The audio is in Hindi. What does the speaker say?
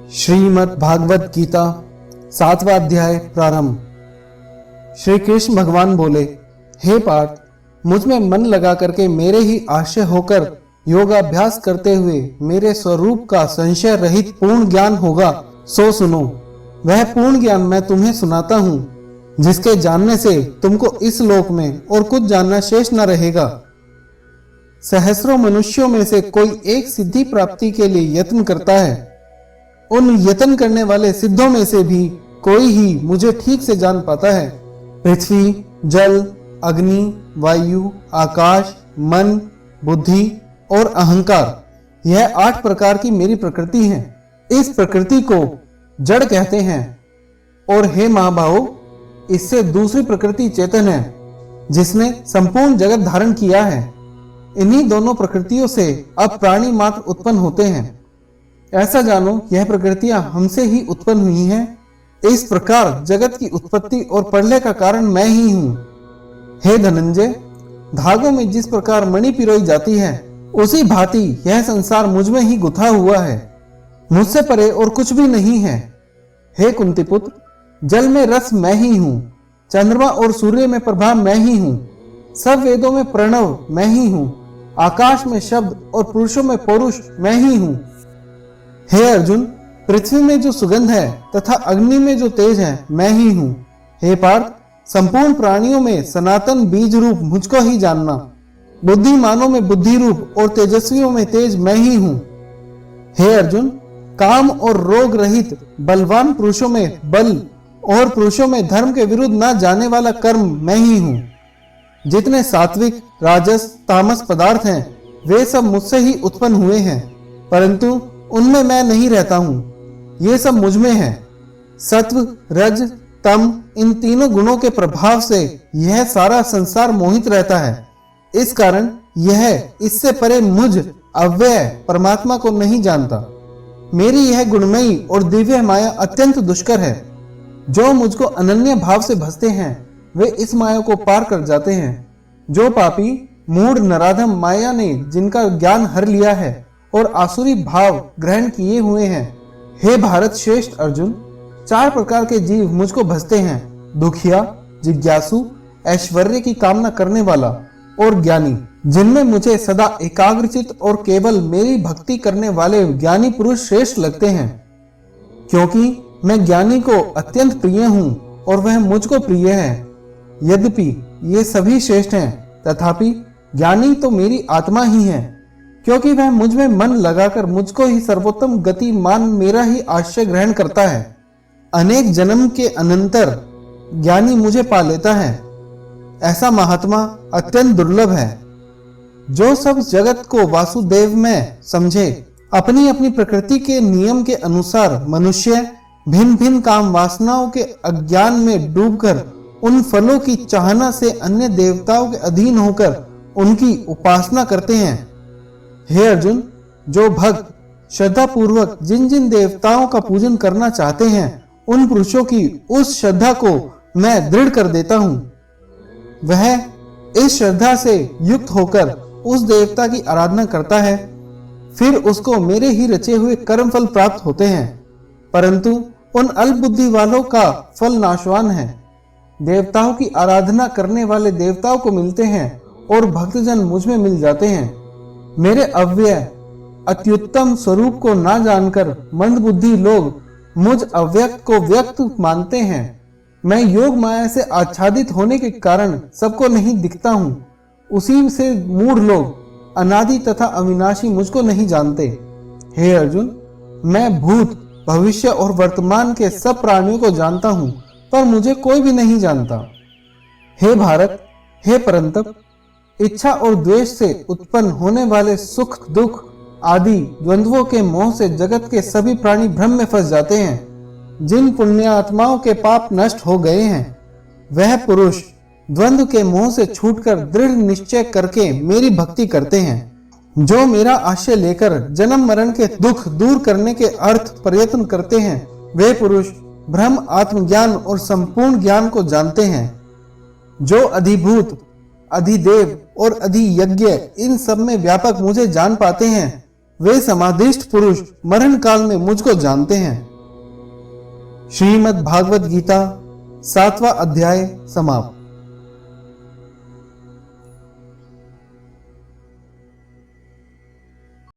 श्रीमद् भागवत गीता 7वां अध्याय प्रारंभ। श्री कृष्ण भगवान बोले, हे पार्थ, मुझ में मन लगा करके मेरे ही आश्रय होकर योगाभ्यास करते हुए मेरे स्वरूप का संशय रहित पूर्ण ज्ञान होगा, सो सुनो। वह पूर्ण ज्ञान मैं तुम्हें सुनाता हूँ, जिसके जानने से तुमको इस लोक में और कुछ जानना शेष न रहेगा। सहस्रों मनुष्यों में से कोई एक सिद्धि प्राप्ति के लिए यत्न करता है। उन यत्न करने वाले सिद्धों में से भी कोई ही मुझे ठीक से जान पाता है। पृथ्वी, जल, अग्नि, वायु, आकाश, मन, बुद्धि और अहंकार, यह 8 प्रकार की मेरी प्रकृति है। इस प्रकृति को जड़ कहते हैं और हे महाबाहो, इससे दूसरी प्रकृति चेतन है, जिसने संपूर्ण जगत धारण किया है। इन्हीं दोनों प्रकृतियों से अब प्राणी मात्र उत्पन्न होते हैं। ऐसा जानो, यह प्रकृतियां हमसे ही उत्पन्न हुई हैं। इस प्रकार जगत की उत्पत्ति और प्रलय का कारण मैं ही हूँ। हे धनंजय, धागों में जिस प्रकार मणि पिरोई जाती है, उसी भांति यह संसार मुझ में ही गुथा हुआ है। मुझसे परे और कुछ भी नहीं है। हे कुंतीपुत्र, जल में रस मैं ही हूँ, चंद्रमा और सूर्य में प्रभा मैं ही हूँ, सब वेदों में प्रणव मैं ही हूँ, आकाश में शब्द और पुरुषों में पौरुष मैं ही हूँ। हे अर्जुन, पृथ्वी में जो सुगंध है तथा अग्नि में जो तेज है, मैं ही हूँ। हे पार्थ, संपूर्ण प्राणियों में सनातन बीज रूप मुझको ही जानना। बुद्धिमानों में बुद्धि रूप और तेजस्वियों में तेज मैं ही हूँ। हे अर्जुन, काम और रोग रहित बलवान पुरुषों में बल और पुरुषों में धर्म के विरुद्ध न जाने वाला कर्म मैं ही हूँ। जितने सात्विक, राजस, तामस पदार्थ हैं, वे सब मुझसे ही उत्पन्न हुए हैं, परंतु उनमें मैं नहीं रहता हूँ। ये सब मुझ में है। सत्व, रज, तम, इन तीनों गुणों के प्रभाव से यह सारा संसार मोहित रहता है। इस कारण यह इससे परे मुझ अव्यय परमात्मा को नहीं जानता। मेरी यह गुणमयी और दिव्य माया अत्यंत दुष्कर है। जो मुझको अनन्य भाव से भजते हैं, वे इस माया को पार कर जाते हैं। जो पापी मूढ़ नराधम माया ने जिनका ज्ञान हर लिया है और आसुरी भाव ग्रहण किए हुए हैं, हे भारत श्रेष्ठ अर्जुन, 4 प्रकार के जीव मुझको भजते हैं: दुखिया, जिज्ञासु, ऐश्वर्य की कामना करने वाला और ज्ञानी। जिनमें मुझे सदा एकाग्रचित और केवल मेरी भक्ति करने वाले ज्ञानी पुरुष श्रेष्ठ लगते हैं, क्योंकि मैं ज्ञानी को अत्यंत प्रिय हूँ और वह मुझको प्रिय है। यद्यपि ये सभी श्रेष्ठ हैं, तथापि ज्ञानी तो मेरी आत्मा ही है, क्योंकि वह मुझ में मन लगाकर मुझको ही सर्वोत्तम गति मान मेरा ही आश्रय ग्रहण करता है। अनेक जन्म के अनंतर ज्ञानी मुझे पा लेता है। ऐसा महात्मा अत्यंत दुर्लभ है। जो सब जगत को वासुदेव में समझे, अपनी अपनी प्रकृति के नियम के अनुसार मनुष्य भिन्न भिन्न काम वासनाओं के अज्ञान में डूबकर उन फलों की चाहना से अन्य देवताओं के अधीन होकर उनकी उपासना करते हैं। हे अर्जुन, जो भक्त श्रद्धा पूर्वक जिन जिन देवताओं का पूजन करना चाहते हैं, उन पुरुषों की उस श्रद्धा को मैं दृढ़ कर देता हूँ। वह इस श्रद्धा से युक्त होकर उस देवता की आराधना करता है, फिर उसको मेरे ही रचे हुए कर्म फल प्राप्त होते हैं। परंतु उन अल्प बुद्धि वालों का फल नाशवान है। देवताओं की आराधना करने वाले देवताओं को मिलते हैं और भक्तजन मुझ में मिल जाते हैं। मेरे अव्यय अत्युत्तम स्वरूप को ना जानकर मंदबुद्धि लोग मुझ अव्यक्त को व्यक्त मानते हैं। मैं योग माया से आच्छादित होने के कारण सबको नहीं दिखता हूँ। उसी से मूढ़ लोग अनादि तथा अविनाशी मुझको नहीं जानते। हे अर्जुन, मैं भूत, भविष्य और वर्तमान के सब प्राणियों को जानता हूँ, पर मुझे कोई भी नहीं जानता। हे भारत, हे परंतप, इच्छा और द्वेष से उत्पन्न होने वाले सुख दुख आदि द्वंद्वों के मोह से जगत के सभी प्राणी भ्रम में फंस जाते हैं। जिन पुण्यात्माओं के पाप नष्ट हो गए हैं, वह पुरुष द्वंद्व के मोह से छूटकर दृढ़ निश्चय करके मेरी भक्ति करते हैं। जो मेरा आश्रय लेकर जन्म मरण के दुख दूर करने के अर्थ प्रयत्न करते हैं, वे पुरुष ब्रह्म आत्मज्ञान और संपूर्ण ज्ञान को जानते हैं। जो अधिभूत, अधिदेव और अधियज्ञ इन सब में व्यापक मुझे जान पाते हैं, वे समाधिष्ठ पुरुष मरण काल में मुझको जानते हैं। श्रीमद् भागवत गीता 7वां अध्याय समाप्त।